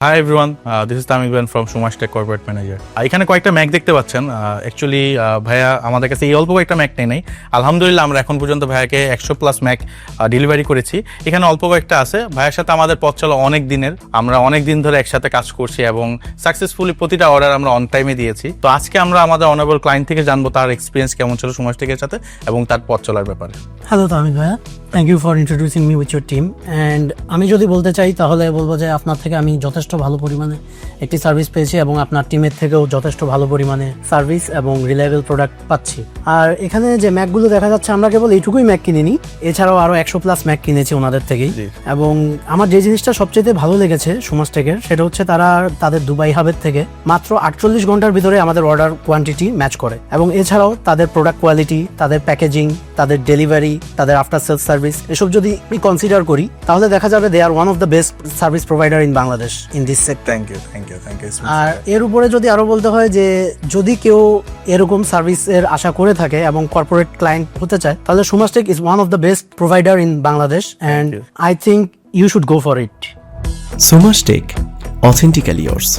High everyone, this is Tamim Iqbal from Sumash tech corporate manager. এখানে কয়েকটা Mac দেখতে পাচ্ছেন। অ্যাকচুয়ালি ভাইয়া আমাদের কাছে এই অল্প কয়েকটা ম্যাক নেই। আলহামদুলিল্লাহ আমরা এখন পর্যন্ত ভাইয়াকে 100+ ম্যাক ডেলিভারি করেছি। এখানে অল্প কয়েকটা আছে। ভাইয়ের সাথে আমাদের পথ চলা অনেক দিনের, আমরা অনেক দিন ধরে একসাথে কাজ করছি এবং সাকসেসফুলি প্রতিটা অর্ডার আমরা অন টাইমে দিয়েছি। তো আজকে আমরা আমাদের অনারেবল ক্লায়েন্ট থেকে জানবো তার এক্সপিরিয়েন্স কেমন ছিল সুমাশ টেকের সাথে এবং তার পথ চলার ব্যাপারে। হ্যালো তামিম ভাইয়া, thank you for introducing me with your team. And আমি যদি বলতে চাই তাহলে বলবো যে আপনার থেকে আমি যথেষ্ট ভালো পরিমাণে একটি সার্ভিস পেয়েছি এবং আপনার টিমের থেকেও যথেষ্ট ভালো পরিমাণে সার্ভিস এবং রিলায়েবল প্রোডাক্ট পাচ্ছি। আর এখানে যে ম্যাকগুলো দেখা যাচ্ছে আমরা কেবল এইটুকুই ম্যাক কিনিনি, এছাড়াও আরও 100+ ম্যাক কিনেছি ওনাদের থেকেই। এবং আমার যে জিনিসটা সবচেয়ে ভালো লেগেছে সুমাশ টেকের, সেটা হচ্ছে তারা তাদের দুবাই হাবের থেকে মাত্র 48 ঘন্টার ভিতরে আমাদের অর্ডার কোয়ান্টিটি ম্যাচ করে। এবং এছাড়াও তাদের প্রোডাক্ট কোয়ালিটি, তাদের প্যাকেজিং, তাদের ডেলিভারি, তাদের আফটার সেলস সার্ভিস, এসব যদি আমি কনসিডার করি তাহলে দেখা যাবে they are one of the best service provider in Bangladesh in this sector. Thank you. আর এর উপরে যদি আরো বলতে হয় যে যদি কেউ এরকম সার্ভিসের আশা করে থাকে এবং কর্পোরেট ক্লায়েন্ট হতে চায় তাহলে Sumash tech is one of the best provider in Bangladesh and I think you should go for it. Sumash Tech, authentically yours.